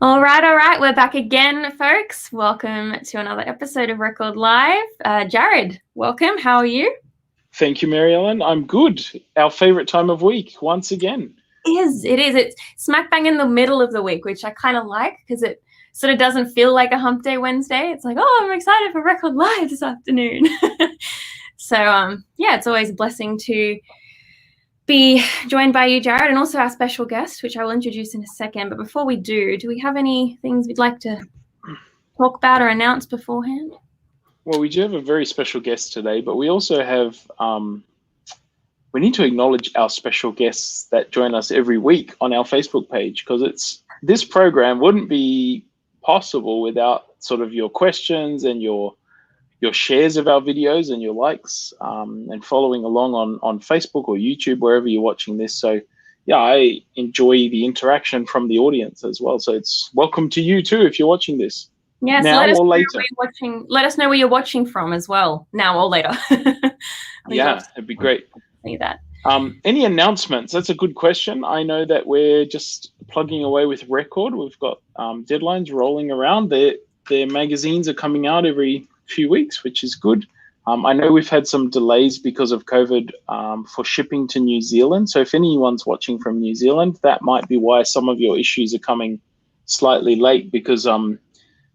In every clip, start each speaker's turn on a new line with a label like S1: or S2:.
S1: All right. We're back again, folks. Welcome to another episode of Record Live. Jared, welcome. How are you?
S2: Thank you, Mary Ellen. I'm good. Our favorite time of week, once again.
S1: It is. It's smack bang in the middle of the week, which I kind of like because it sort of doesn't feel like a hump day Wednesday. It's like, oh, I'm excited for Record Live this afternoon. So, it's always a blessing to be joined by you, Jared, and also our special guest, which I will introduce in a second. But before we do we have any things we'd like to talk about or announce beforehand?
S2: Well, we do have a very special guest today, but we also have, we need to acknowledge our special guests that join us every week on our Facebook page, because this program wouldn't be possible without sort of your questions and your shares of our videos and your likes and following along on Facebook or YouTube, wherever you're watching this. So yeah, I enjoy the interaction from the audience as well. So it's welcome to you too if you're watching this.
S1: Yes,
S2: now or later.
S1: Let us know where you're watching from as well, now or later.
S2: Yeah, it'd be great.
S1: See that.
S2: Any announcements? That's a good question. I know that we're just plugging away with Record. We've got deadlines rolling around. Their magazines are coming out every few weeks, which is good. I know we've had some delays because of COVID for shipping to New Zealand. So if anyone's watching from New Zealand, that might be why some of your issues are coming slightly late because of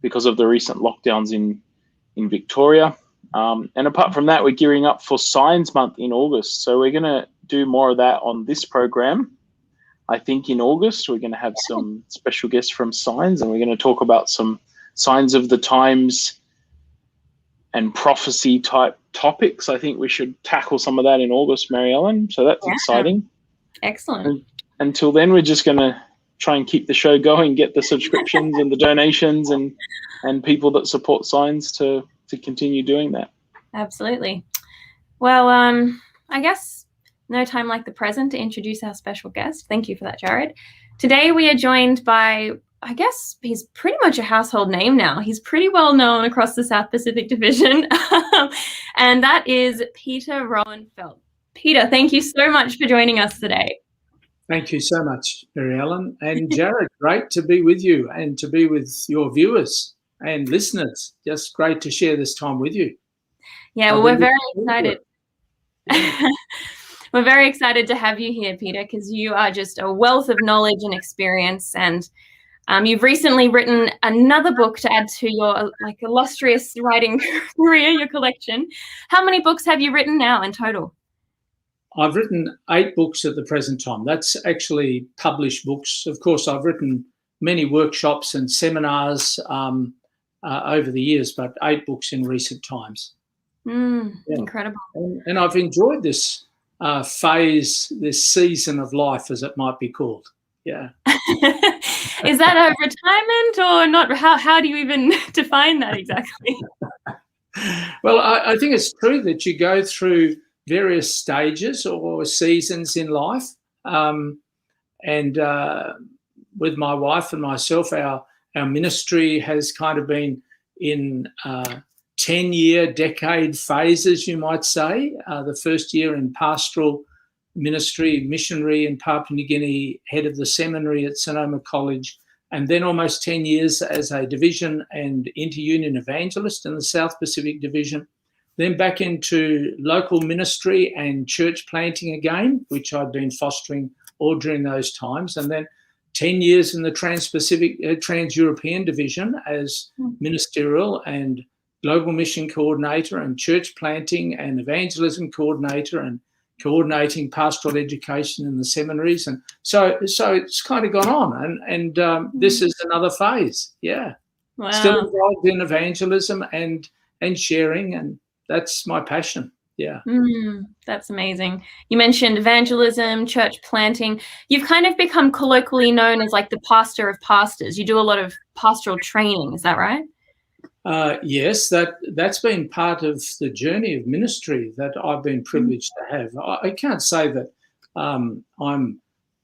S2: the recent lockdowns in Victoria. And apart from that, we're gearing up for Signs Month in August. So we're going to do more of that on this program. I think in August, we're going to have some special guests from Signs, and we're going to talk about some signs of the times and prophecy type topics. I think we should tackle some of that in August, Mary Ellen. So that's exciting.
S1: Excellent.
S2: And until then, we're just going to try and keep the show going, get the subscriptions and the donations and people that support Signs to continue doing that.
S1: Absolutely. Well, I guess no time like the present to introduce our special guest. Thank you for that, Jared. Today we are joined by, I guess he's pretty much a household name now. He's pretty well known across the South Pacific Division, and that is Peter Roennfeldt. Peter, thank you so much for joining us today.
S3: Thank you so much, Mary Ellen. And Jared, great to be with you and to be with your viewers and listeners. Just great to share this time with you.
S1: Yeah, well, we're very excited. We're very excited to have you here, Peter, because you are just a wealth of knowledge and experience. And you've recently written another book to add to your illustrious writing career, your collection. How many books have you written now in total?
S3: I've written 8 books at the present time. That's actually published books. Of course, I've written many workshops and seminars over the years, but 8 books in recent times.
S1: Incredible.
S3: And I've enjoyed this phase, this season of life, as it might be called. Yeah.
S1: Is that a retirement or not? How do you even define that exactly?
S3: Well, I think it's true that you go through various stages or seasons in life. And with my wife and myself, our ministry has kind of been in 10-year, decade phases, you might say. The first year in pastoral ministry, missionary in Papua New Guinea, head of the seminary at Sonoma College, and then almost 10 years as a division and inter-union evangelist in the South Pacific Division. Then back into local ministry and church planting again, which I'd been fostering all during those times. And then 10 years in the Trans-Pacific, Trans-European Division as ministerial and global mission coordinator and church planting and evangelism coordinator and coordinating pastoral education in the seminaries. And so it's kind of gone on. And this is another phase. Yeah.
S1: Wow.
S3: Still involved in evangelism and sharing, and that's my passion. Yeah.
S1: That's amazing. You mentioned evangelism, church planting. You've kind of become colloquially known as like the pastor of pastors. You do a lot of pastoral training. Is that right?
S3: Yes, that's been part of the journey of ministry that I've been privileged to have. I can't say that I'm,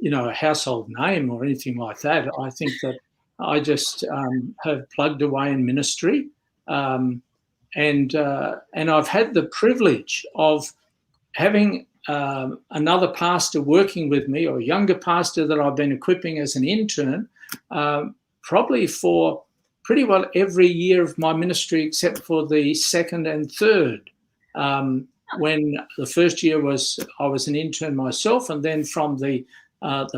S3: a household name or anything like that. I think that I just have plugged away in ministry. And I've had the privilege of having another pastor working with me, or a younger pastor that I've been equipping as an intern probably for pretty well every year of my ministry except for the second and third. When the first year I was an intern myself, and then from the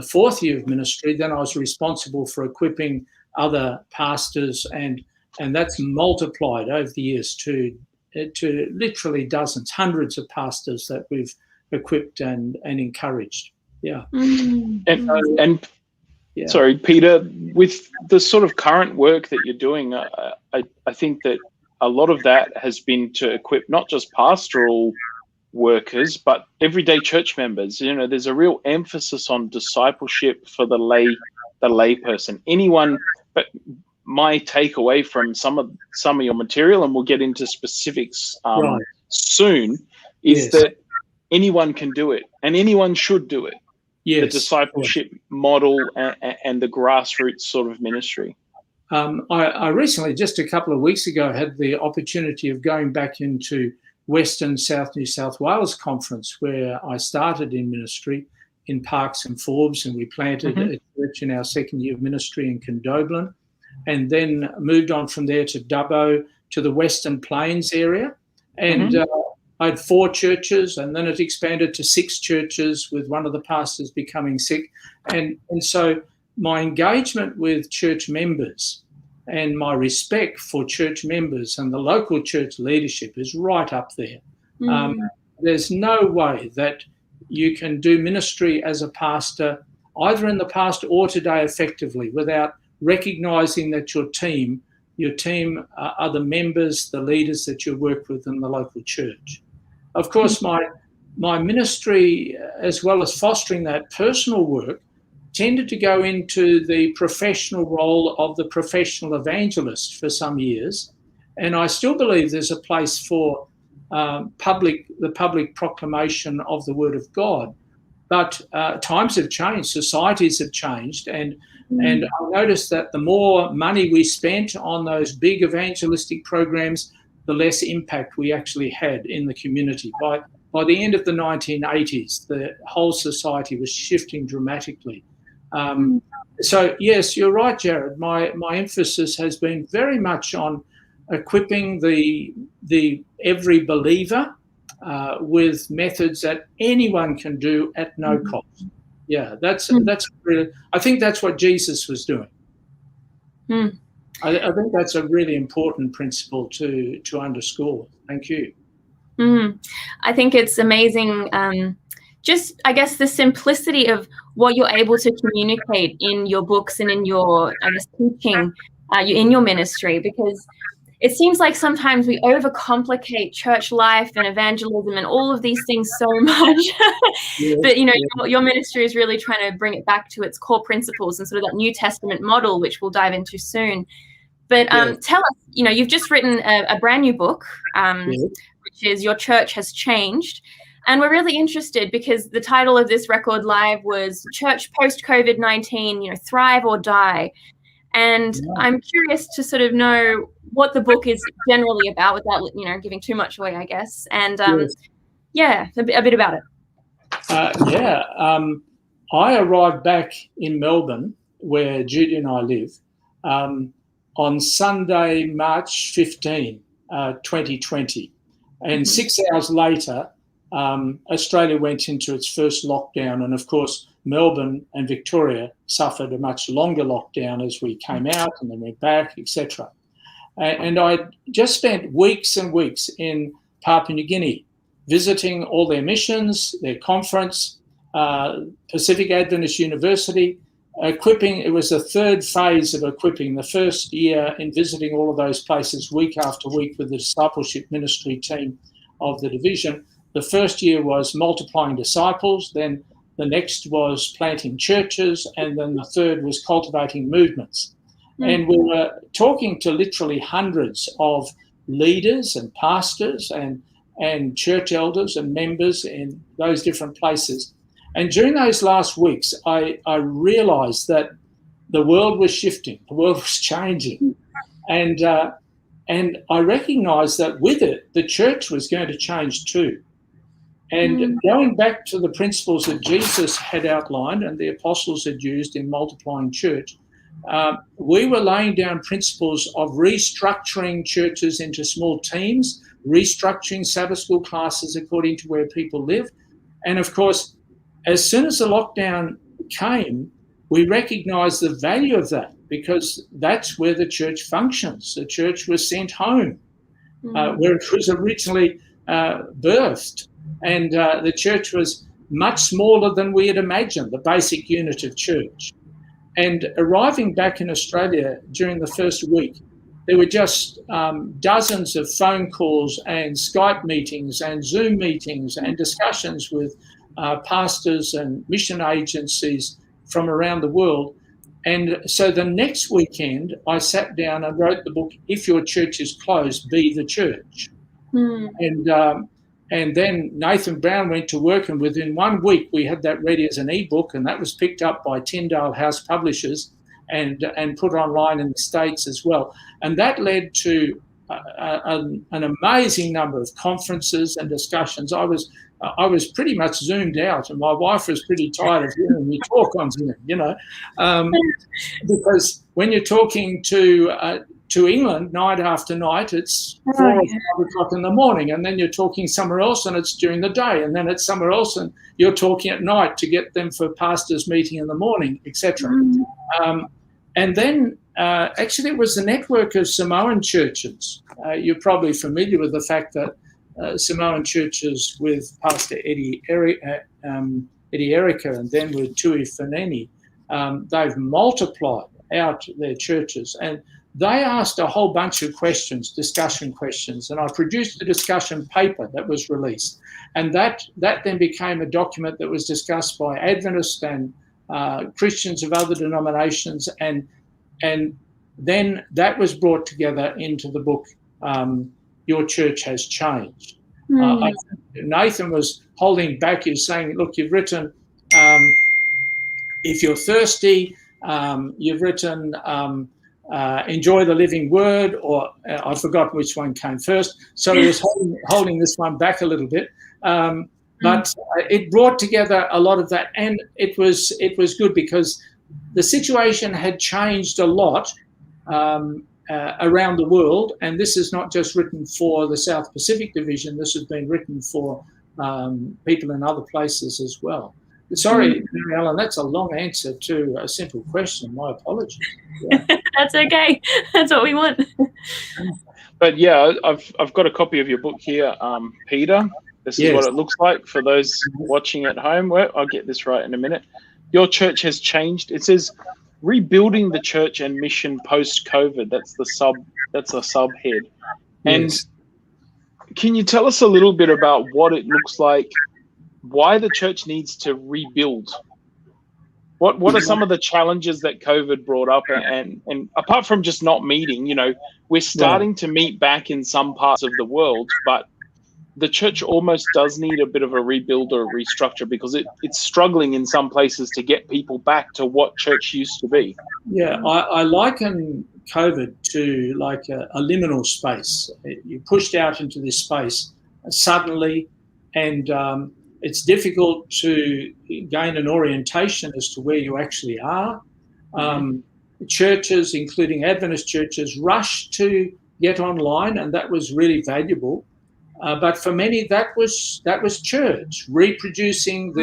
S3: fourth year of ministry, then I was responsible for equipping other pastors, and that's multiplied over the years to literally dozens, hundreds of pastors that we've equipped and encouraged. Yeah.
S2: And sorry, Peter, with the sort of current work that you're doing, I think that a lot of that has been to equip not just pastoral workers, but everyday church members. You know, there's a real emphasis on discipleship for the lay person. Anyone, but my takeaway from some of your material, and we'll get into specifics soon, is that anyone can do it, and anyone should do it. Yes. The discipleship model and the grassroots sort of ministry.
S3: I recently, just a couple of weeks ago, had the opportunity of going back into Western South New South Wales Conference, where I started in ministry in Parkes and Forbes, and we planted a church in our second year of ministry in Condobolin, and then moved on from there to Dubbo, to the Western Plains area. And I had 4 churches, and then it expanded to 6 churches, with one of the pastors becoming sick. And so my engagement with church members and my respect for church members and the local church leadership is right up there. There's no way that you can do ministry as a pastor, either in the past or today, effectively, without recognising that your team are the members, the leaders that you work with in the local church. Of course, my ministry, as well as fostering that personal work, tended to go into the professional role of the professional evangelist for some years. And I still believe there's a place for the public proclamation of the Word of God. But times have changed, societies have changed, and I noticed that the more money we spent on those big evangelistic programs, the less impact we actually had in the community. By the end of the 1980s, the whole society was shifting dramatically. So yes, you're right, Jared. My emphasis has been very much on equipping the every believer with methods that anyone can do at no cost. Yeah, that's really. I think that's what Jesus was doing. I think that's a really important principle to underscore. Thank you.
S1: I think it's amazing. Just, I guess, the simplicity of what you're able to communicate in your books and in your, I guess, teaching, in your ministry, because it seems like sometimes we overcomplicate church life and evangelism and all of these things so much. But, your ministry is really trying to bring it back to its core principles and sort of that New Testament model, which we'll dive into soon. But tell us, you've just written a brand new book, which is Your Church Has Changed. And we're really interested because the title of this record live was Church Post-COVID-19, Thrive or Die. And I'm curious to sort of know what the book is generally about without, giving too much away, I guess. And a bit about it.
S3: I arrived back in Melbourne, where Judy and I live, on Sunday, March 15, 2020. And 6 hours later, Australia went into its first lockdown. And of course, Melbourne and Victoria suffered a much longer lockdown as we came out and then went back, etc. And I just spent weeks and weeks in Papua New Guinea, visiting all their missions, their conference, Pacific Adventist University, equipping. It was the third phase of equipping. The first year in visiting all of those places week after week with the discipleship ministry team of the division. The first year was multiplying disciples, then the next was planting churches, and then the third was cultivating movements. And we were talking to literally hundreds of leaders and pastors and church elders and members in those different places. And during those last weeks, I realized that the world was shifting, the world was changing. And I recognized that with it, the church was going to change too. And going back to the principles that Jesus had outlined and the apostles had used in multiplying church, we were laying down principles of restructuring churches into small teams, restructuring Sabbath school classes according to where people live. And of course, as soon as the lockdown came, we recognised the value of that, because that's where the church functions. The church was sent home, where it was originally birthed. And the church was much smaller than we had imagined, the basic unit of church. And arriving back in Australia during the first week, there were just dozens of phone calls and Skype meetings and Zoom meetings and discussions with pastors and mission agencies from around the world. And so the next weekend, I sat down and wrote the book, If Your Church is Closed, Be the Church. And then Nathan Brown went to work, and within 1 week we had that ready as an ebook, and that was picked up by Tyndale House Publishers and put online in the States as well. And that led to an amazing number of conferences and discussions. I was pretty much zoomed out, and my wife was pretty tired of hearing me talk on Zoom, because when you're talking to England night after night, it's 4 or 5 o'clock in the morning, and then you're talking somewhere else and it's during the day, and then it's somewhere else and you're talking at night to get them for pastors' meeting in the morning, etc. And then actually it was the network of Samoan churches. You're probably familiar with the fact that Samoan churches with Pastor Eddie Erica and then with Tui Faneni, they've multiplied out their churches. And they asked a whole bunch of questions, discussion questions, and I produced a discussion paper that was released. And that then became a document that was discussed by Adventists and Christians of other denominations, and then that was brought together into the book, Your Church Has Changed. Nathan was holding back. He was saying, look, you've written, if you're thirsty, you've written, enjoy the living word, or I've forgotten which one came first. So he was holding this one back a little bit. But it brought together a lot of that, and it was good because the situation had changed a lot around the world, and this is not just written for the South Pacific Division. This has been written for people in other places as well. Sorry, Mary Ellen, that's a long answer to a simple question. My apologies. Yeah.
S1: That's okay. That's what we want.
S2: But yeah, I've got a copy of your book here, Peter. This is what it looks like for those watching at home. Well, I'll get this right in a minute. Your Church Has Changed. It says rebuilding the church and mission post-COVID. That's a subhead. And can you tell us a little bit about what it looks like, why the church needs to rebuild? What are some of the challenges that COVID brought up? And apart from just not meeting, we're starting to meet back in some parts of the world, but the church almost does need a bit of a rebuild or a restructure because it's struggling in some places to get people back to what church used to be. Yeah,
S3: I liken COVID to like a liminal space. You pushed out into this space suddenly, and it's difficult to gain an orientation as to where you actually are. Churches, including Adventist churches, rushed to get online, and that was really valuable. But for many, that was church, reproducing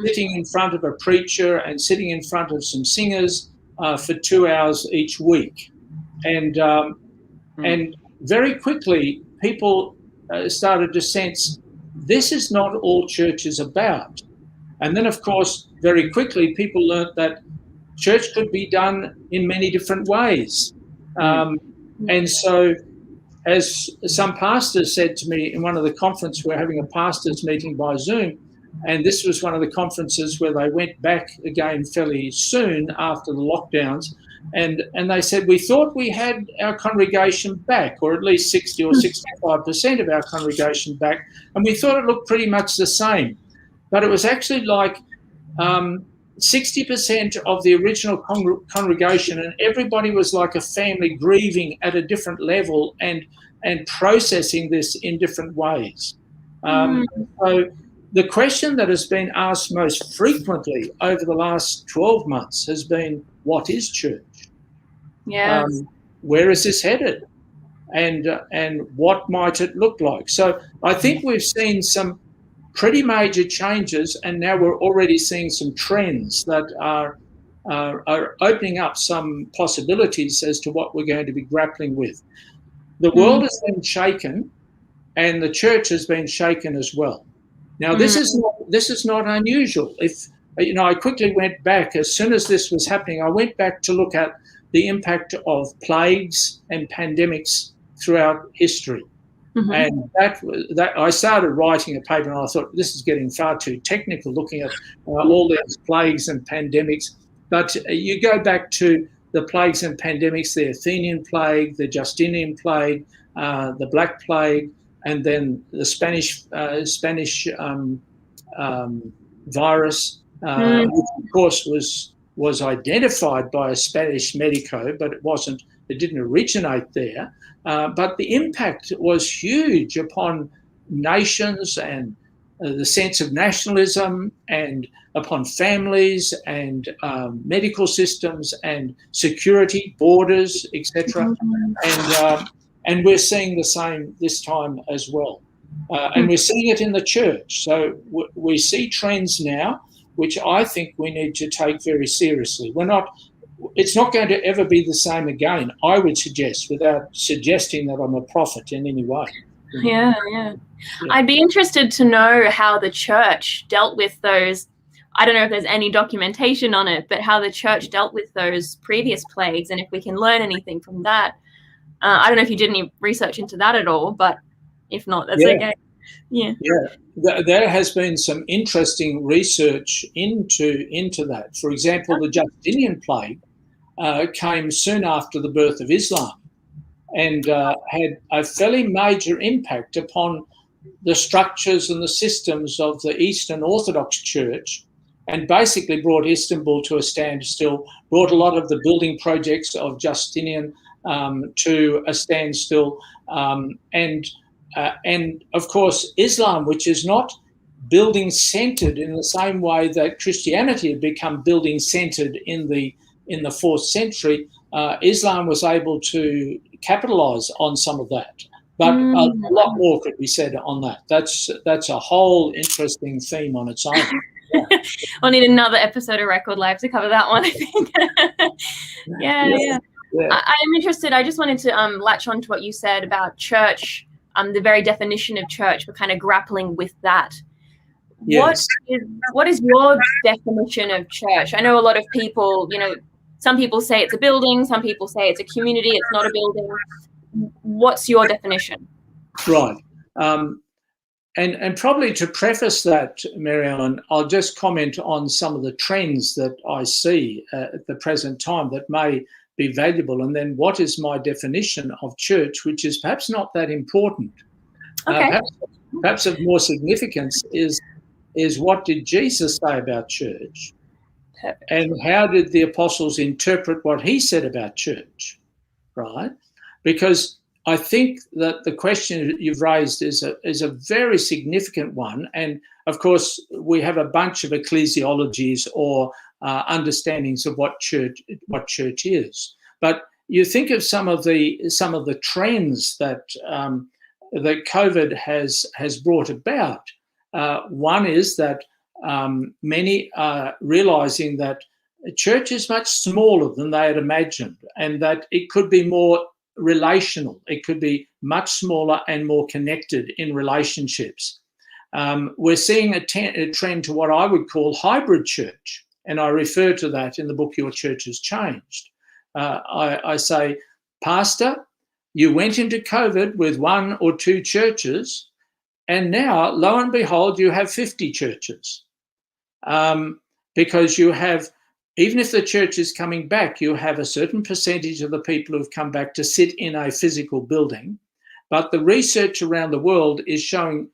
S3: sitting in front of a preacher and sitting in front of some singers for 2 hours each week. And very quickly, people started to sense this is not all church is about. And then, of course, very quickly, people learnt that church could be done in many different ways. And so, as some pastors said to me in one of the conferences, we're having a pastors meeting by Zoom, and this was one of the conferences where they went back again fairly soon after the lockdowns, and they said, we thought we had our congregation back, or at least 60 or 65% of our congregation back, and we thought it looked pretty much the same. But it was actually like 60% of the original congregation, and everybody was like a family grieving at a different level and processing this in different ways. So the question that has been asked most frequently over the last 12 months has been, what is church?
S1: Yes.
S3: Where is this headed? And what might it look like? So I think we've seen some pretty major changes, and now we're already seeing some trends that are opening up some possibilities as to what we're going to be grappling with. The world has been shaken, and the church has been shaken as well. Now, this is not unusual. I quickly went back as soon as this was happening. I went back to look at the impact of plagues and pandemics throughout history. And that I started writing a paper, and I thought, this is getting far too technical, looking at all these plagues and pandemics. But you go back to the plagues and pandemics: the Athenian plague, the Justinian plague, the Black Plague, and then the Spanish virus, which of course was identified by a Spanish medico, but it didn't originate there. But the impact was huge upon nations and the sense of nationalism, and upon families and medical systems and security, borders, etc. And we're seeing the same this time as well. And we're seeing it in the church. So we see trends now, which I think we need to take very seriously. It's not going to ever be the same again, I would suggest, without suggesting that I'm a prophet in any way.
S1: Yeah. I'd be interested to know how the church dealt with those. I don't know if there's any documentation on it, but how the church dealt with those previous plagues, and if we can learn anything from that. I don't know if you did any research into that at all, but if not, that's okay. Yeah.
S3: There has been some interesting research into that. For example, the Justinian plague came soon after the birth of Islam, and had a fairly major impact upon the structures and the systems of the Eastern Orthodox Church, and basically brought Istanbul to a standstill, brought a lot of the building projects of Justinian to a standstill, and of course Islam, which is not building centered in the same way that Christianity had become building centered in the 4th century, Islam was able to capitalize on some of that. But a lot more could be said on that. That's a whole interesting theme on its own. Yeah.
S1: We'll need another episode of Record Live to cover that one, I think. Yeah. I am interested. I just wanted to latch on to what you said about church, the very definition of church. We're kind of grappling with that. Yes. What is your definition of church? I know a lot of people, some people say it's a building, some people say it's a community, it's not a building. What's your definition?
S3: Right. And probably to preface that, Mary Ellen, I'll just comment on some of the trends that I see at the present time that may be valuable, and then what is my definition of church, which is perhaps not that important.
S1: Okay.
S3: Perhaps of more significance is what did Jesus say about church? Perfect. And how did the apostles interpret what he said about church, right? Because I think that the question you've raised is a very significant one. And of course, we have a bunch of ecclesiologies or understandings of what church is. But you think of some of the trends that that COVID has brought about. One is that many are realizing that church is much smaller than they had imagined, and that it could be more relational. It could be much smaller and more connected in relationships. We're seeing a trend to what I would call hybrid church, and I refer to that in the book Your Church Has Changed. I say, Pastor, you went into COVID with 1 or 2 churches, and now, lo and behold, you have 50 churches. Because you have, even if the church is coming back, you have a certain percentage of the people who've come back to sit in a physical building. But the research around the world is showing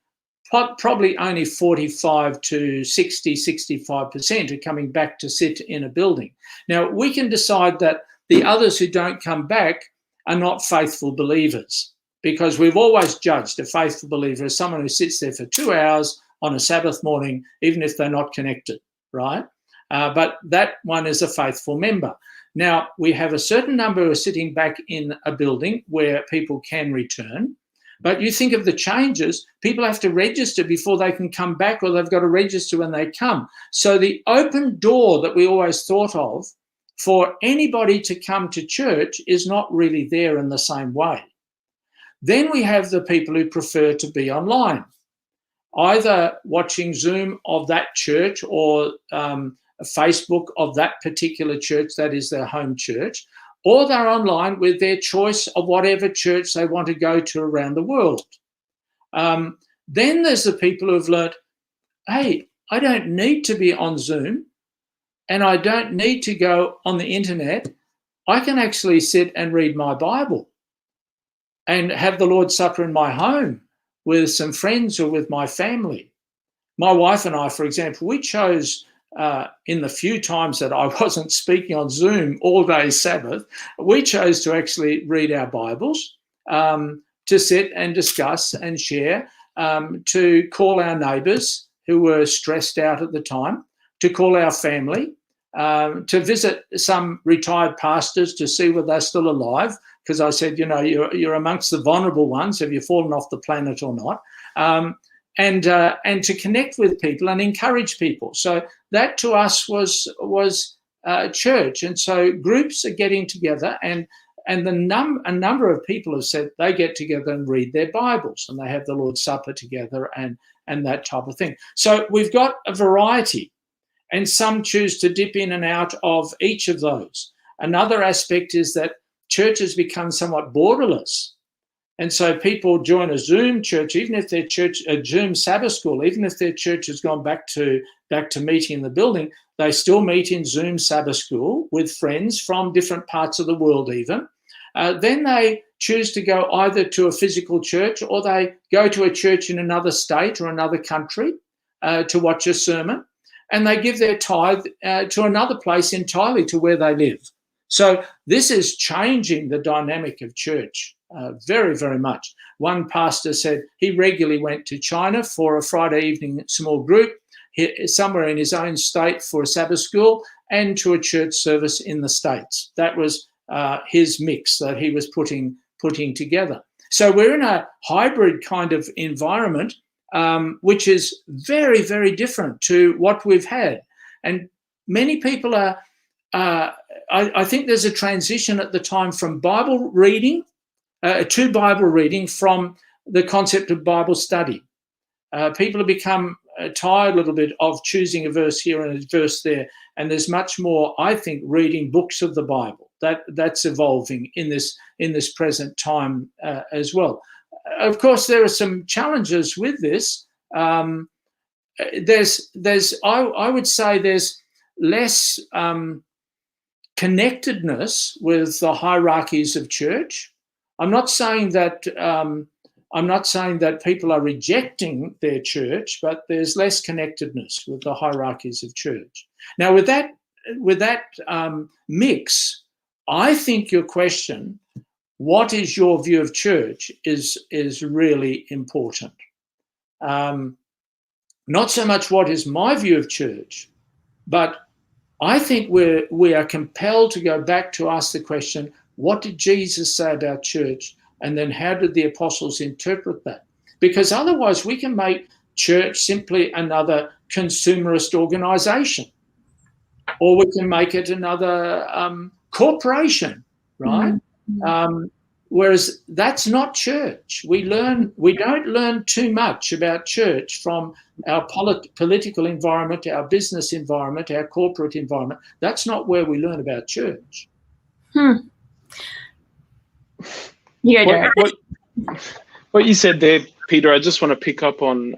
S3: probably only 45 to 60, 65% are coming back to sit in a building. Now, we can decide that the others who don't come back are not faithful believers, because we've always judged a faithful believer as someone who sits there for 2 hours on a Sabbath morning, even if they're not connected, right? But that one is a faithful member. Now, we have a certain number who are sitting back in a building where people can return. But you think of the changes, people have to register before they can come back, or they've got to register when they come. So the open door that we always thought of for anybody to come to church is not really there in the same way. Then we have the people who prefer to be online, either watching Zoom of that church or Facebook of that particular church that is their home church, or they're online with their choice of whatever church they want to go to around the world. Then there's the people who've learnt, hey, I don't need to be on Zoom and I don't need to go on the internet. I can actually sit and read my Bible and have the Lord's Supper in my home with some friends or with my family. My wife and I, for example, we chose in the few times that I wasn't speaking on Zoom all day Sabbath, we chose to actually read our Bibles, to sit and discuss and share, to call our neighbours who were stressed out at the time, to call our family, to visit some retired pastors to see whether they're still alive, because I said, you know, you're amongst the vulnerable ones. Have you fallen off the planet or not? And to connect with people and encourage people. So that to us was church. And so groups are getting together, and a number of people have said they get together and read their Bibles, and they have the Lord's Supper together and that type of thing. So we've got a variety, and some choose to dip in and out of each of those. Another aspect is that church has become somewhat borderless. And so people join a Zoom church, even if their church, a Zoom Sabbath school, even if their church has gone back to meeting in the building, they still meet in Zoom Sabbath school with friends from different parts of the world even. Then they choose to go either to a physical church, or they go to a church in another state or another country to watch a sermon, and they give their tithe to another place entirely to where they live. So this is changing the dynamic of church very, very much. One pastor said he regularly went to China for a Friday evening small group, somewhere in his own state for a Sabbath school, and to a church service in the States. That was his mix that he was putting together. So we're in a hybrid kind of environment, which is very, very different to what we've had. And many people are, I think there's a transition at the time from Bible reading to Bible reading from the concept of Bible study. People have become tired a little bit of choosing a verse here and a verse there, and there's much more, I think, reading books of the Bible. That's evolving in this present time as well. Of course, there are some challenges with this. I would say there's less connectedness with the hierarchies of church. I'm not saying that people are rejecting their church, but there's less connectedness with the hierarchies of church. Now, with that mix, I think your question, what is your view of church, is really important. Not so much what is my view of church, but I think we are compelled to go back to ask the question, what did Jesus say about church? And then how did the apostles interpret that? Because otherwise we can make church simply another consumerist organisation, or we can make it another corporation, right? Mm-hmm. Whereas that's not church. We don't learn too much about church from our political environment, our business environment, our corporate environment. That's not where we learn about church.
S1: Yeah.
S2: What you said there, Peter, I just want to pick up on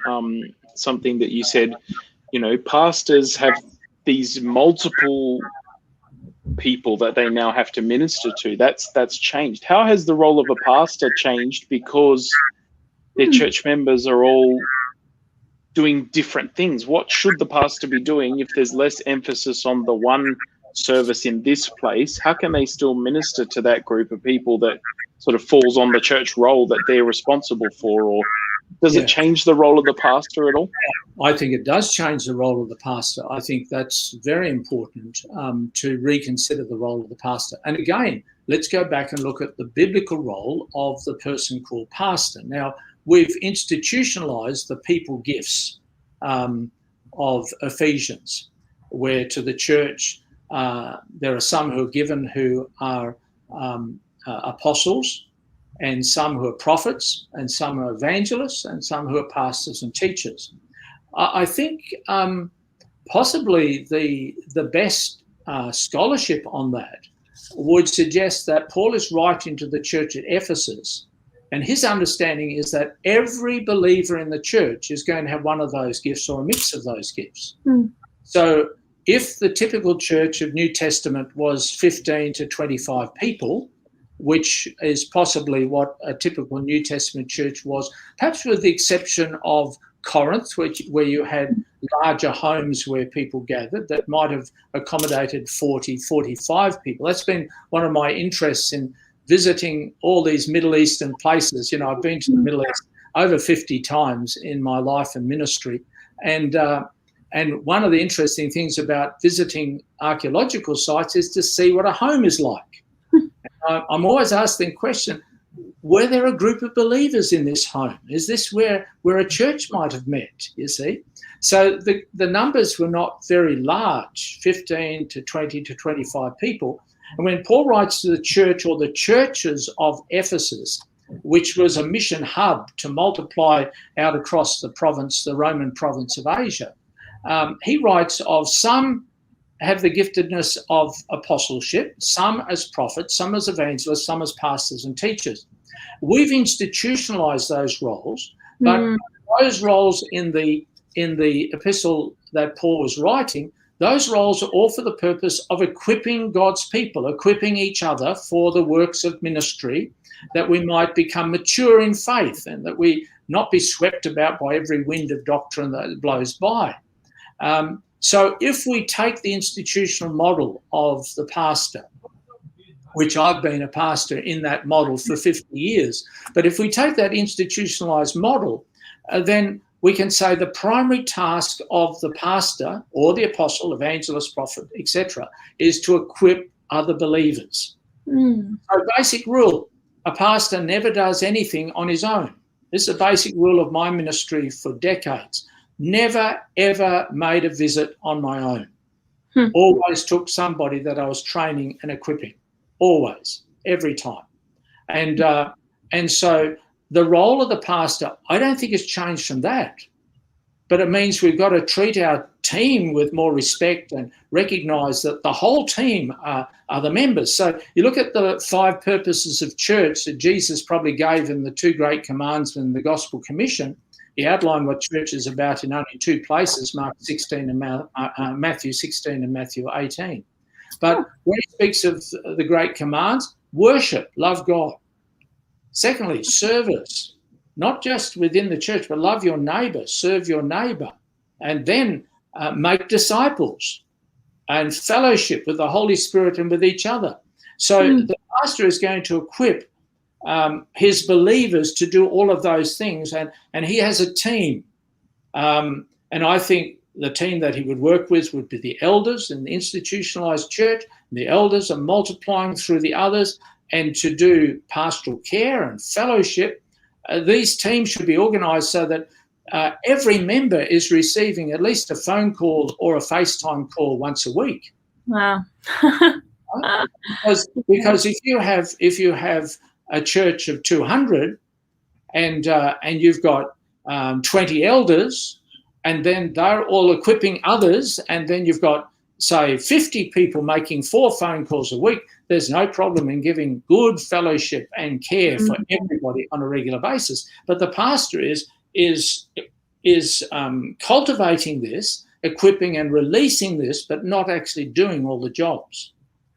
S2: something that you said. You know, pastors have these multiple people that they now have to minister to. That's changed. How has the role of a pastor changed because their church members are all doing different things? What should the pastor be doing if there's less emphasis on the one service in this place? How can they still minister to that group of people that sort of falls on the church role that they're responsible for, or Does it change the role of the pastor at all?
S3: I think it does change the role of the pastor. I think that's very important to reconsider the role of the pastor. And again, let's go back and look at the biblical role of the person called pastor. Now, we've institutionalized the people gifts of Ephesians, where to the church there are some who are given who are apostles, and some who are prophets, and some are evangelists, and some who are pastors and teachers. I think possibly the best scholarship on that would suggest that Paul is writing to the church at Ephesus, and his understanding is that every believer in the church is going to have one of those gifts or a mix of those gifts. So if the typical church of New Testament was 15 to 25 people, which is possibly what a typical New Testament church was, perhaps with the exception of Corinth, where you had larger homes where people gathered that might have accommodated 40, 45 people. That's been one of my interests in visiting all these Middle Eastern places. You know, I've been to the Middle East over 50 times in my life and ministry. And one of the interesting things about visiting archaeological sites is to see what a home is like. I'm always asking the question, were there a group of believers in this home? Is this where a church might have met, you see? So the numbers were not very large, 15 to 20 to 25 people. And when Paul writes to the church or the churches of Ephesus, which was a mission hub to multiply out across the province, the Roman province of Asia, he writes of some have the giftedness of apostleship, some as prophets, some as evangelists, some as pastors and teachers. We've institutionalized those roles, but those roles in the epistle that Paul was writing, those roles are all for the purpose of equipping God's people, equipping each other for the works of ministry, that we might become mature in faith and that we not be swept about by every wind of doctrine that blows by. So if we take the institutional model of the pastor, which I've been a pastor in that model for 50 years, but if we take that institutionalized model, then we can say the primary task of the pastor or the apostle, evangelist, prophet, etc., is to equip other believers. So basic rule, a pastor never does anything on his own. This is a basic rule of my ministry for decades. Never, ever made a visit on my own. Always took somebody that I was training and equipping. Always, every time. And so the role of the pastor, I don't think has changed from that. But it means we've got to treat our team with more respect and recognise that the whole team are the members. So you look at the 5 purposes of church that Jesus probably gave in the 2 great commands in the Gospel Commission. He outlined what church is about in only 2 places, Mark 16 and Matthew 16 and Matthew 18. But when he speaks of the great commands, worship, love God. Secondly, service, not just within the church, but love your neighbour, serve your neighbour, and then make disciples and fellowship with the Holy Spirit and with each other. So the pastor is going to equip his believers to do all of those things, and he has a team. And I think the team that he would work with would be the elders in the institutionalized church. The elders are multiplying through the others, and to do pastoral care and fellowship. These teams should be organized so that every member is receiving at least a phone call or a FaceTime call once a week.
S1: Wow.
S3: because if you have a church of 200 and you've got 20 elders, and then they're all equipping others, and then you've got, say, 50 people making 4 phone calls a week, there's no problem in giving good fellowship and care for everybody on a regular basis. But the pastor is cultivating this, equipping and releasing this, but not actually doing all the jobs.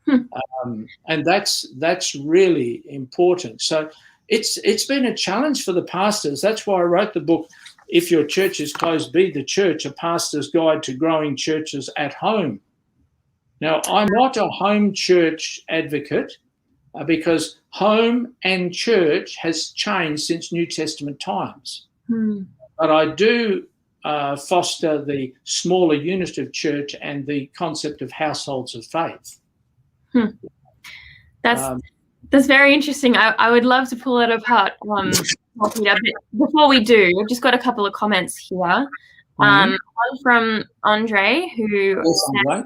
S3: And that's really important. So it's been a challenge for the pastors. That's why I wrote the book, If Your Church is Closed, Be the Church, A Pastor's Guide to Growing Churches at Home. Now, I'm not a home church advocate because home and church has changed since New Testament times. But I do foster the smaller unit of church and the concept of households of faith.
S1: That's very interesting. I would love to pull it apart. Before we do, we've just got a couple of comments here. One from Andre, who said,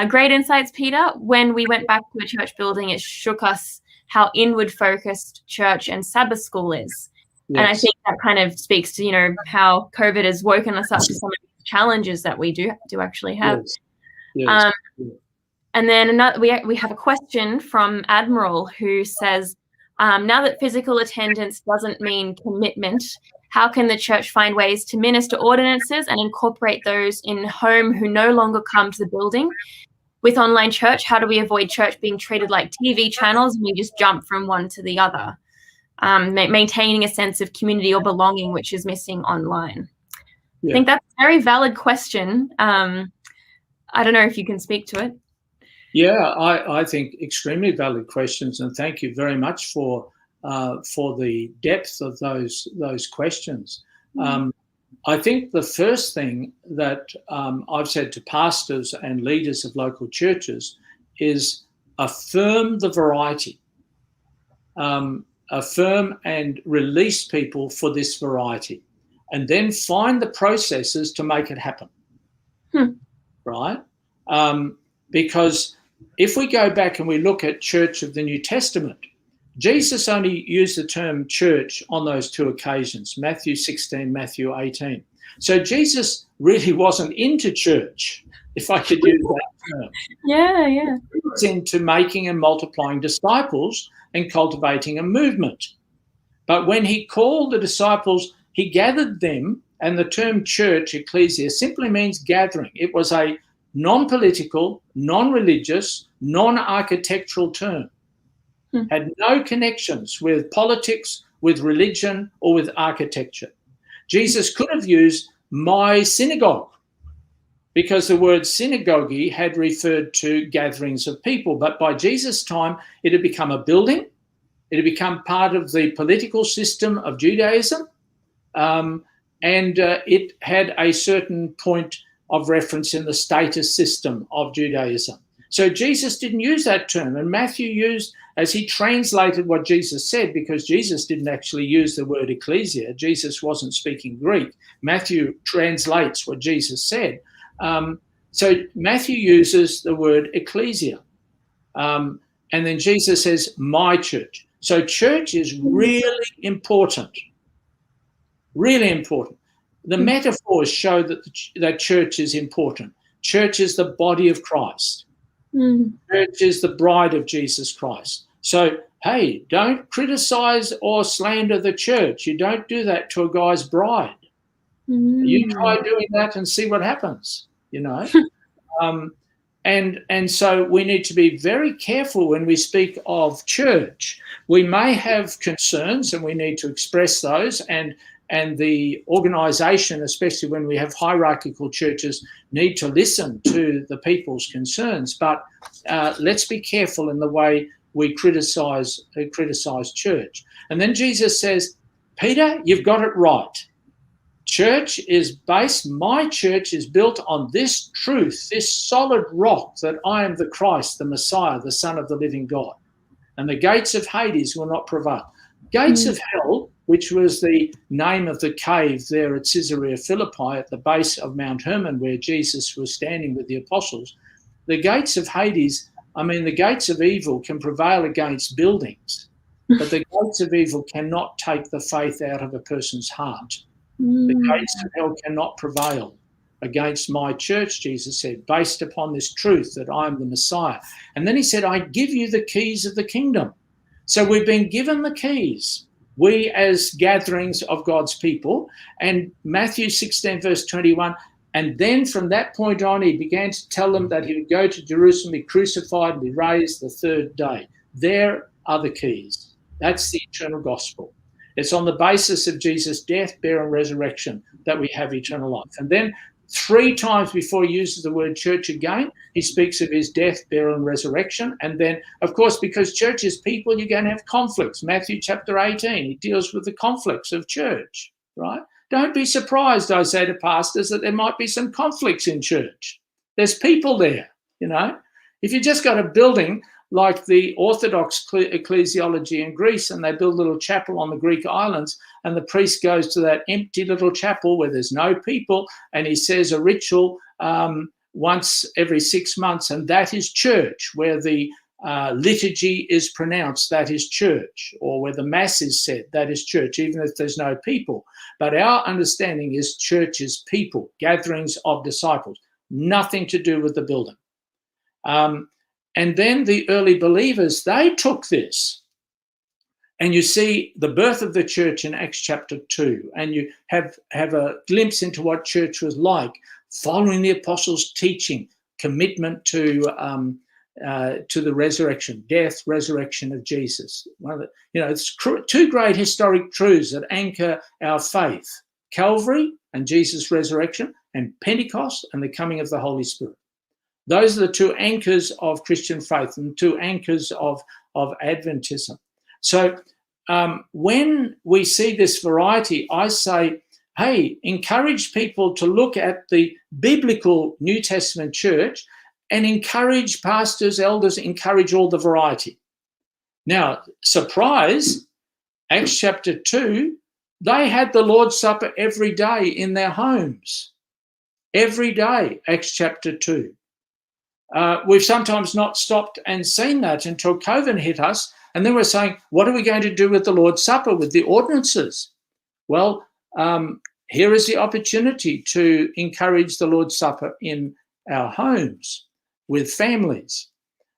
S1: great insights, Peter. When we went back to a church building, it shook us how inward-focused church and Sabbath school is. Yes. And I think that kind of speaks to, how COVID has woken us up to some of the challenges that we do actually have.
S3: Yes.
S1: And then we have a question from Admiral, who says, now that physical attendance doesn't mean commitment, how can the church find ways to minister ordinances and incorporate those in home who no longer come to the building? With online church, how do we avoid church being treated like TV channels and we just jump from one to the other? Maintaining a sense of community or belonging, which is missing online. I think that's a very valid question. I don't know if you can speak to it.
S3: Yeah, I think extremely valid questions, and thank you very much for the depth of those questions. I think the first thing that I've said to pastors and leaders of local churches is affirm the variety. Affirm and release people for this variety, and then find the processes to make it happen. Right? Because if we go back and we look at church of the New Testament, Jesus only used the term church on those two occasions, Matthew 16, Matthew 18. So Jesus really wasn't into church, if I could use that term.
S1: Yeah.
S3: He was into making and multiplying disciples and cultivating a movement. But when he called the disciples, he gathered them, and the term church, ecclesia, simply means gathering. It was a non-political, non-religious, non-architectural term. Had no connections with politics, with religion, or with architecture. Jesus could have used my synagogue, because the word synagogue had referred to gatherings of people. But by Jesus' time, it had become a building. It had become part of the political system of Judaism. And it had a certain point of reference in the status system of Judaism. So Jesus didn't use that term. And Matthew used, as he translated what Jesus said, because Jesus didn't actually use the word ecclesia. Jesus wasn't speaking Greek. Matthew translates what Jesus said. So Matthew uses the word ecclesia. And then Jesus says, my church. So church is really important. Really important. The metaphors show that church is important. Church is the body of Christ. Church is the bride of Jesus Christ. So, hey, don't criticize or slander the church. You don't do that to a guy's bride. You try doing that and see what happens, And so we need to be very careful when we speak of church. We may have concerns and we need to express those, and the organisation, especially when we have hierarchical churches, need to listen to the people's concerns. But let's be careful in the way we criticise church. And then Jesus says, Peter, you've got it right. My church is built on this truth, this solid rock, that I am the Christ, the Messiah, the Son of the living God. And the gates of Hades will not prevail. Gates of hell, which was the name of the cave there at Caesarea Philippi at the base of Mount Hermon, where Jesus was standing with the apostles. The gates of Hades, the gates of evil can prevail against buildings, but the gates of evil cannot take the faith out of a person's heart. The gates of hell cannot prevail against my church, Jesus said, based upon this truth that I am the Messiah. And then he said, I give you the keys of the kingdom. So we've been given the keys, we as gatherings of God's people. And Matthew 16, verse 21, and then from that point on, he began to tell them that he would go to Jerusalem, be crucified, and be raised the third day. There are the keys. That's the eternal gospel. It's on the basis of Jesus' death, burial, and resurrection that we have eternal life. And then 3 times before he uses the word church again, he speaks of his death, burial, and resurrection. And then, of course, because church is people, you're going to have conflicts. Matthew chapter 18, he deals with the conflicts of church. right? Don't be surprised, I say to pastors, that there might be some conflicts in church. There's people there, you know. If you just got a building like the Orthodox ecclesiology in Greece, and they build a little chapel on the Greek islands, and the priest goes to that empty little chapel where there's no people, and he says a ritual once every 6 months, and that is church, where the liturgy is pronounced, that is church, or where the mass is said, that is church, even if there's no people. But our understanding is church is people, gatherings of disciples, nothing to do with the building. And then the early believers, they took this. And you see the birth of the church in Acts chapter 2, and you have a glimpse into what church was like, following the apostles' teaching, commitment to the resurrection, death, resurrection of Jesus. It's two great historic truths that anchor our faith: Calvary and Jesus' resurrection, and Pentecost and the coming of the Holy Spirit. Those are the two anchors of Christian faith and two anchors of Adventism. So when we see this variety, I say, hey, encourage people to look at the biblical New Testament church, and encourage pastors, elders, encourage all the variety. Now, surprise, Acts chapter 2, they had the Lord's Supper every day in their homes. Every day, Acts chapter 2. We've sometimes not stopped and seen that until COVID hit us, and then we're saying, what are we going to do with the Lord's Supper, with the ordinances? Well, here is the opportunity to encourage the Lord's Supper in our homes, with families.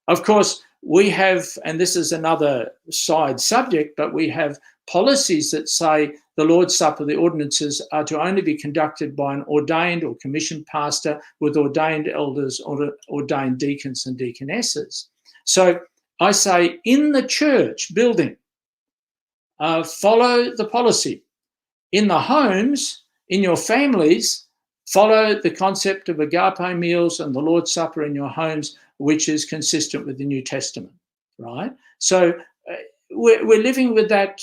S3: Of course, we have, and this is another side subject, but we have policies that say the Lord's Supper, the ordinances, are to only be conducted by an ordained or commissioned pastor with ordained elders or ordained deacons and deaconesses. So I say, in the church building, follow the policy. In the homes, in your families, follow the concept of agape meals and the Lord's Supper in your homes, which is consistent with the New Testament, right? So we're living with that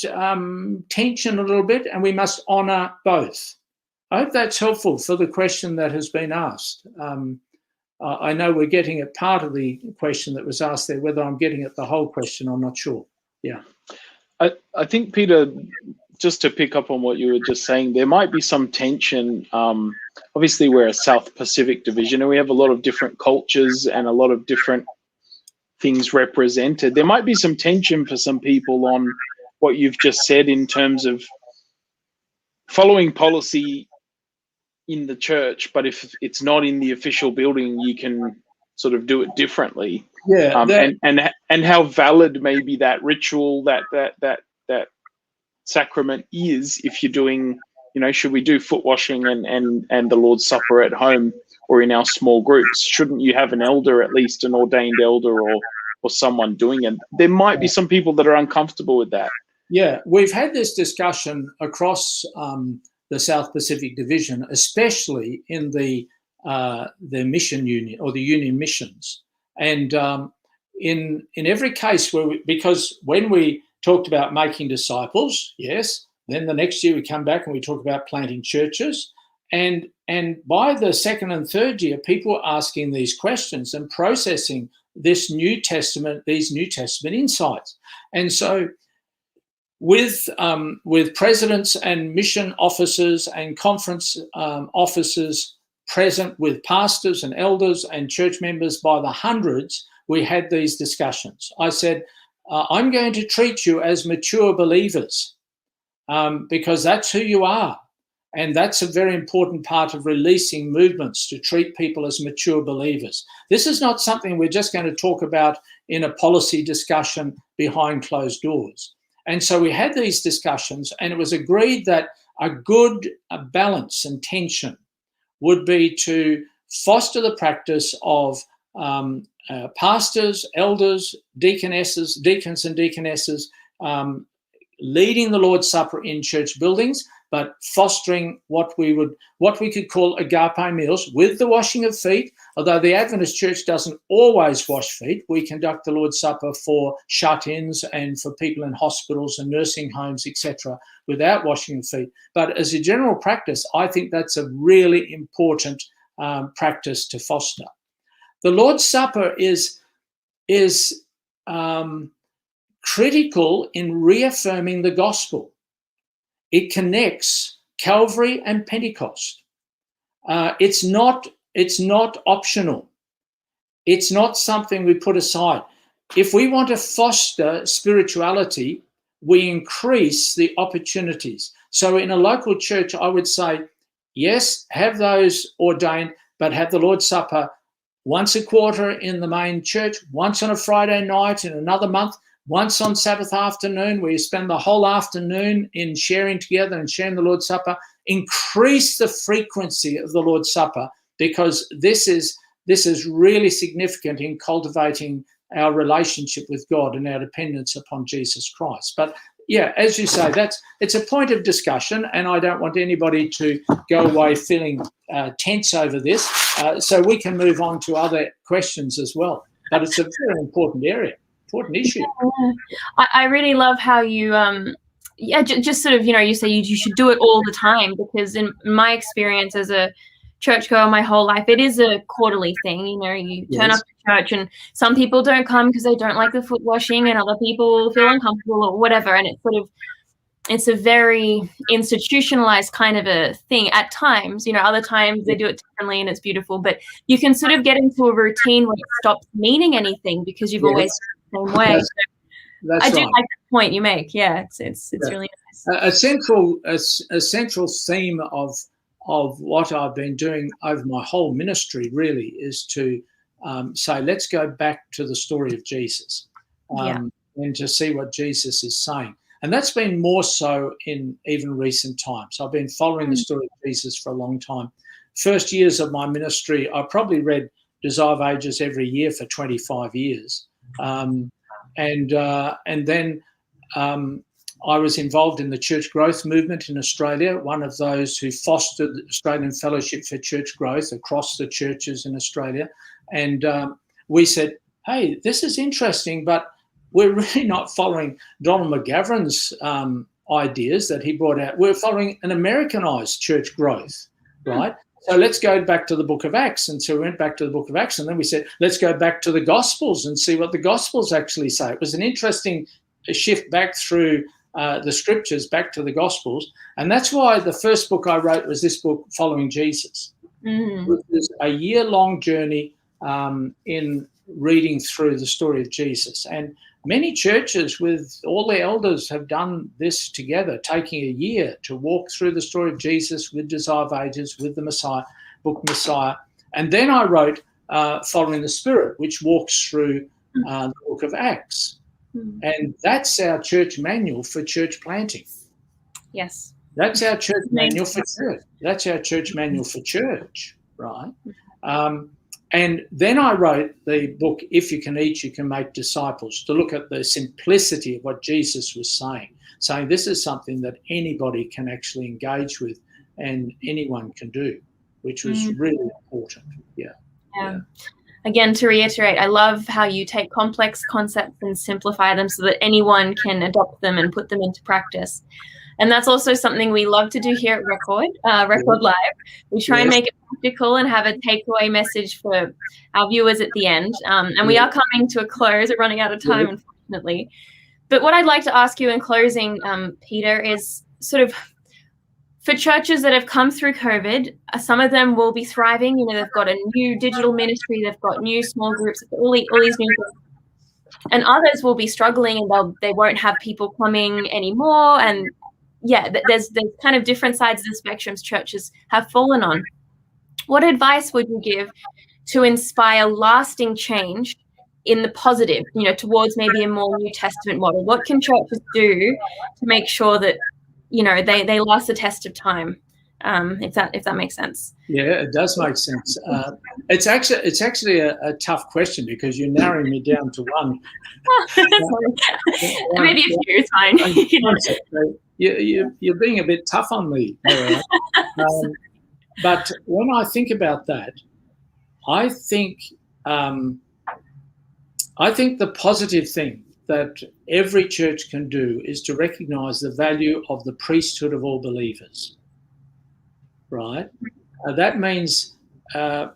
S3: tension a little bit, and we must honour both. I hope that's helpful for the question that has been asked. I know we're getting at part of the question that was asked there. Whether I'm getting at the whole question, I'm not sure. Yeah.
S2: I think, Peter, just to pick up on what you were just saying, there might be some tension. Obviously, we're a South Pacific division, and we have a lot of different cultures and a lot of different things represented. There might be some tension for some people on what you've just said in terms of following policy in the church, but if it's not in the official building, you can sort of do it differently.
S3: Yeah,
S2: and how valid maybe that ritual, that sacrament is, if you're doing, should we do foot washing and the Lord's Supper at home or in our small groups? Shouldn't you have an elder, at least an ordained elder or someone doing it? There might be some people that are uncomfortable with that.
S3: Yeah, we've had this discussion across the South Pacific Division, especially in the mission union or the union missions. And in every case because when we talked about making disciples, yes, then the next year we come back and we talk about planting churches. And by the second and third year, people were asking these questions and processing these New Testament insights. And so with presidents and mission officers and conference officers present, with pastors and elders and church members by the hundreds, we had these discussions. I said, I'm going to treat you as mature believers because that's who you are. And that's a very important part of releasing movements, to treat people as mature believers. This is not something we're just going to talk about in a policy discussion behind closed doors. And so we had these discussions, and it was agreed that a good balance and tension would be to foster the practice of pastors, elders, deacons and deaconesses leading the Lord's Supper in church buildings, but fostering what we could call agape meals with the washing of feet. Although the Adventist Church doesn't always wash feet, we conduct the Lord's Supper for shut-ins and for people in hospitals and nursing homes, etc., without washing of feet. But as a general practice, I think that's a really important practice to foster. The Lord's Supper is critical in reaffirming the gospel. It connects Calvary and Pentecost. It's not optional. It's not something we put aside. If we want to foster spirituality, we increase the opportunities. So in a local church, I would say, yes, have those ordained, but have the Lord's Supper once a quarter in the main church, once on a Friday night in another month, once on Sabbath afternoon, where you spend the whole afternoon in sharing together and sharing the Lord's Supper. Increase the frequency of the Lord's Supper, because this is really significant in cultivating our relationship with God and our dependence upon Jesus Christ. But yeah, as you say, it's a point of discussion, and I don't want anybody to go away feeling tense over this. So we can move on to other questions as well. But it's a very important area. Important issue.
S1: Yeah. I really love how you just sort of, you say you should do it all the time, because in my experience as a churchgoer my whole life, it is a quarterly thing. You turn up to church, and some people don't come because they don't like the foot washing, and other people feel uncomfortable or whatever, and it's a very institutionalized kind of a thing at times. Other times they do it differently and it's beautiful, but you can sort of get into a routine where it stops meaning anything because you've always done it the same way.
S3: That's
S1: I do
S3: right.
S1: like the point you make. Yeah, it's really nice.
S3: A central theme of what I've been doing over my whole ministry really is to say, let's go back to the story of Jesus and to see what Jesus is saying. And that's been more so in even recent times. I've been following the story of Jesus for a long time. First years of my ministry, I probably read Desire of Ages every year for 25 years. And then I was involved in the church growth movement in Australia, one of those who fostered the Australian Fellowship for Church Growth across the churches in Australia. And we said, hey, this is interesting, but we're really not following Donald McGavran's ideas that he brought out. We're following an Americanized church growth, right? So let's go back to the book of Acts. And so we went back to the book of Acts, and then we said, let's go back to the Gospels and see what the Gospels actually say. It was an interesting shift back through the scriptures, back to the Gospels. And that's why the first book I wrote was this book, Following Jesus. It was a year-long journey in reading through the story of Jesus. And many churches with all their elders have done this together, taking a year to walk through the story of Jesus with Desire of Ages, with the Messiah, book Messiah. And then I wrote Following the Spirit, which walks through the book of Acts. And that's our church manual for church planting.
S1: Yes.
S3: That's our church manual for church. That's our church manual for church, right? And then I wrote the book, If You Can Eat, You Can Make Disciples, to look at the simplicity of what Jesus was saying this is something that anybody can actually engage with and anyone can do, which was really important. Yeah.
S1: Again, to reiterate, I love how you take complex concepts and simplify them so that anyone can adopt them and put them into practice. And that's also something we love to do here at Record Live. We try and make it practical and have a takeaway message for our viewers at the end. And we are coming to a close. We're running out of time, unfortunately. But what I'd like to ask you in closing, Peter, is sort of for churches that have come through COVID, some of them will be thriving. They've got a new digital ministry. They've got new small groups, all these new things. And others will be struggling, and they won't have people coming anymore. And there's kind of different sides of the spectrums churches have fallen on. What advice would you give to inspire lasting change in the positive, towards maybe a more New Testament model? What can churches do to make sure that, they last the test of time if that makes sense.
S3: Yeah, it does make sense. It's actually a tough question because you're narrowing me down to one.
S1: Maybe a few, it's fine.
S3: You're being a bit tough on me, Mary. But when I think about that, I think the positive thing that every church can do is to recognize the value of the priesthood of all believers. Right? That means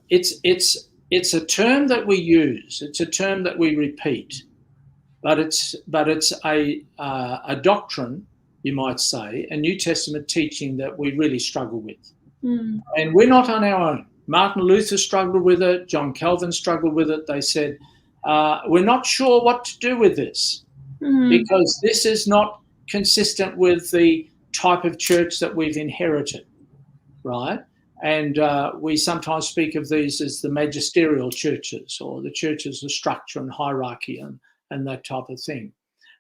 S3: it's a term that we use. It's a term that we repeat, but it's a doctrine, you might say, a New Testament teaching that we really struggle with. And we're not on our own. Martin Luther struggled with it. John Calvin struggled with it. They said, we're not sure what to do with this because this is not consistent with the type of church that we've inherited, right? And we sometimes speak of these as the magisterial churches or the churches of structure and hierarchy and that type of thing.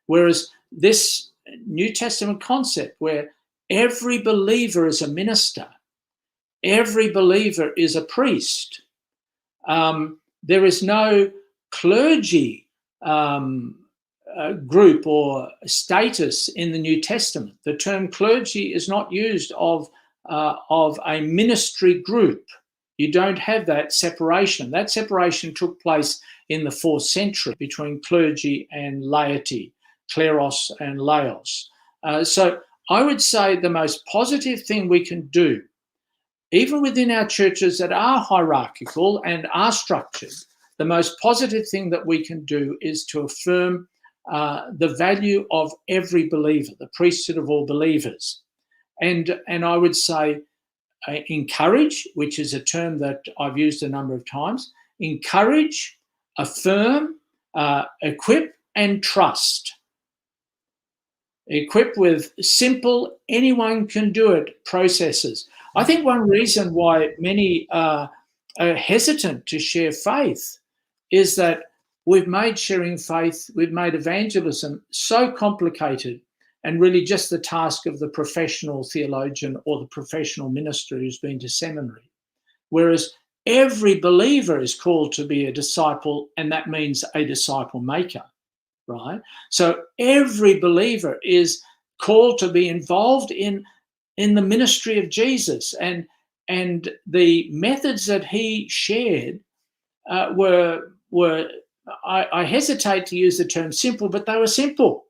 S3: Whereas this New Testament concept where every believer is a minister, every believer is a priest. There is no clergy group or status in the New Testament. The term clergy is not used of a ministry group. You don't have that separation. That separation took place in the 4th century between clergy and laity, kleros and laos. So I would say the most positive thing we can do, even within our churches that are hierarchical and are structured, the most positive thing that we can do is to affirm the value of every believer, the priesthood of all believers. And I would say encourage, which is a term that I've used a number of times, encourage, affirm, equip, and trust. Equip with simple, anyone can do it processes. I think one reason why many are hesitant to share faith is that we've made sharing faith, we've made evangelism so complicated and really just the task of the professional theologian or the professional minister who's been to seminary. Whereas every believer is called to be a disciple, and that means a disciple maker, right? So every believer is called to be involved in the ministry of Jesus, and the methods that he shared were I hesitate to use the term simple, but they were simple.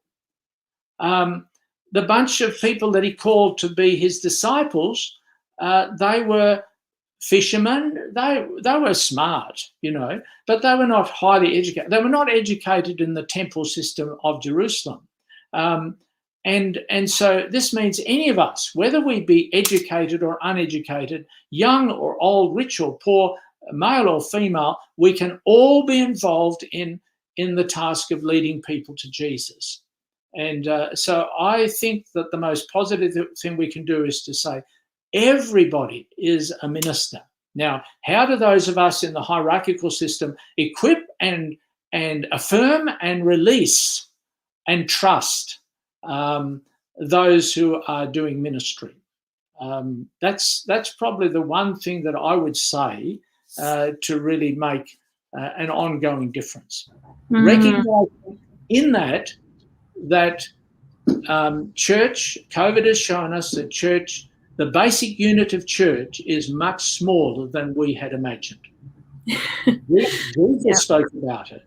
S3: The bunch of people that he called to be his disciples, they were fishermen. They were smart, but they were not highly educated. They were not educated in the temple system of Jerusalem. And so this means any of us, whether we be educated or uneducated, young or old, rich or poor, male or female, we can all be involved in the task of leading people to Jesus. And so I think that the most positive thing we can do is to say everybody is a minister. Now, how do those of us in the hierarchical system equip and affirm and release and trust those who are doing ministry? That's probably the one thing that I would say to really make an ongoing difference. Recognizing in that church, COVID has shown us that church, the basic unit of church is much smaller than we had imagined. Jesus spoke about it.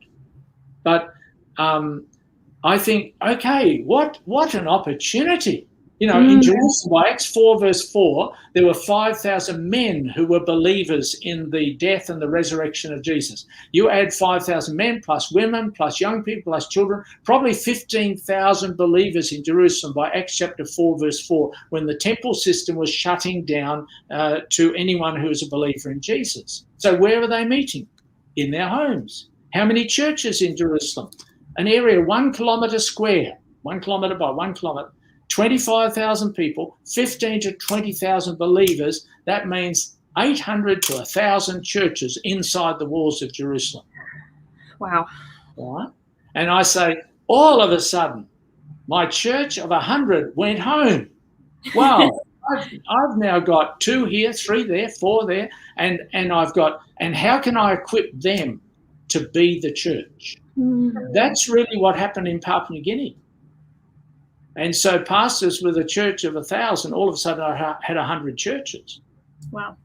S3: But I think, okay, what an opportunity. In Jerusalem, by Acts 4 verse 4, there were 5,000 men who were believers in the death and the resurrection of Jesus. You add 5,000 men plus women plus young people plus children, probably 15,000 believers in Jerusalem by Acts chapter 4 verse 4, when the temple system was shutting down to anyone who was a believer in Jesus. So where were they meeting? In their homes. How many churches in Jerusalem? An area 1 kilometre square, 1 kilometre by 1 kilometre, 25,000 people, 15 to 20,000 believers. That means 800 to 1,000 churches inside the walls of Jerusalem.
S1: Wow.
S3: Right? And I say, all of a sudden, my church of 100 went home. Wow. I've now got 2 here, 3 there, 4 there, and how can I equip them to be the church? That's really what happened in Papua New Guinea. And so pastors with a church of 1,000 all of a sudden had 100 churches.
S1: Wow.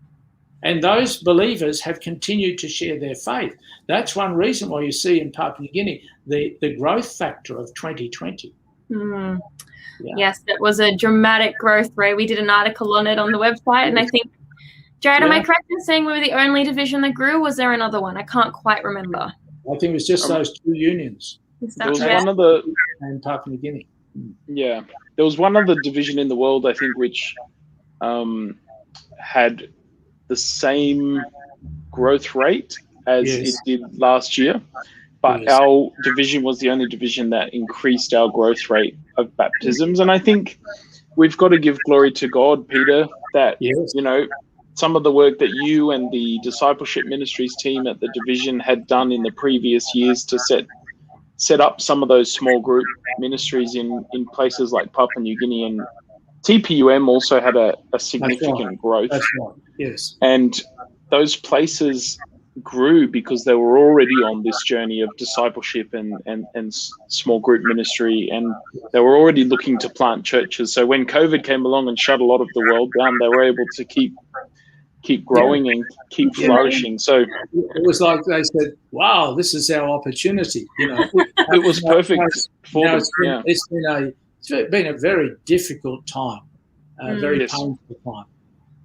S3: And those believers have continued to share their faith. That's one reason why you see in Papua New Guinea the growth factor of 2020.
S1: Yeah.
S3: Yeah.
S1: Yes, that was a dramatic growth rate. We did an article on it on the website, and I think, Jared, am I correct in saying we were the only division that grew? Was there another one? I can't quite remember.
S3: I think it was just those 2 unions.
S2: There was one of the
S3: in Papua New Guinea.
S2: Yeah, there was one other division in the world, I think, which had the same growth rate as it did last year, but our division was the only division that increased our growth rate of baptisms. And I think we've got to give glory to God, Peter, that you know, some of the work that you and the discipleship ministries team at the division had done in the previous years to set up some of those small group ministries in places like Papua New Guinea, and TPUM also had a significant growth.
S3: That's right. Yes.
S2: And those places grew because they were already on this journey of discipleship and small group ministry, and they were already looking to plant churches. So when COVID came along and shut a lot of the world down, they were able to keep growing and keep flourishing. So
S3: it was like they said, wow, this is our opportunity. You know,
S2: it was perfect for them.
S3: It's been a very difficult time, very painful time.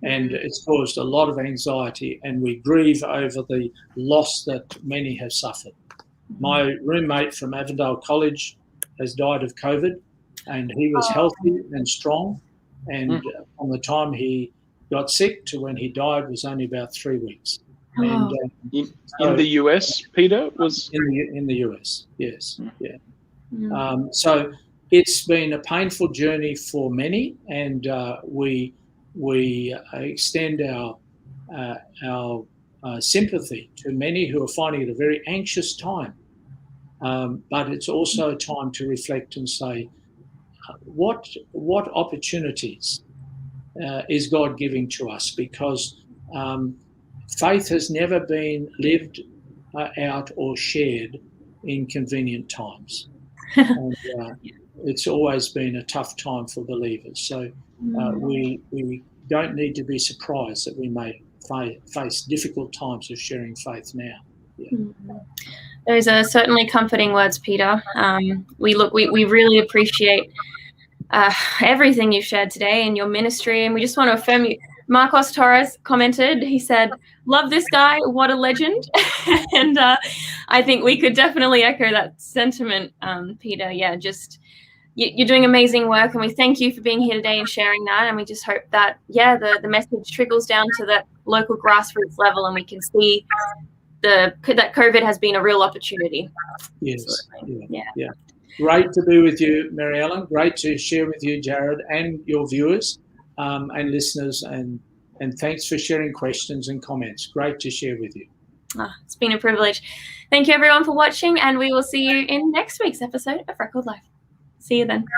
S3: And it's caused a lot of anxiety, and we grieve over the loss that many have suffered. My roommate from Avondale College has died of COVID, and he was healthy and strong. And from the time he got sick to when he died was only about 3 weeks. And
S2: in the US, Peter, was
S3: in the US, yes, so it's been a painful journey for many, and we extend our sympathy to many who are finding it a very anxious time. But it's also a time to reflect and say, what opportunities is God giving to us? Because faith has never been lived out or shared in convenient times. And it's always been a tough time for believers. So we don't need to be surprised that we may face difficult times of sharing faith now.
S1: Those are certainly comforting words, Peter. We really appreciate everything you've shared today in your ministry, and we just want to affirm you. Marcos Torres commented, he said, love this guy, what a legend. And I think we could definitely echo that sentiment, Peter. Yeah, just you're doing amazing work, and we thank you for being here today and sharing that. And we just hope that, the message trickles down to that local grassroots level, and we can see that COVID has been a real opportunity.
S3: Yes. Yeah. Great to be with you, Mary Ellen. Great to share with you, Jared, and your viewers and listeners. And thanks for sharing questions and comments. Great to share with you.
S1: It's been a privilege. Thank you, everyone, for watching, and we will see you in next week's episode of Record Life. See you then.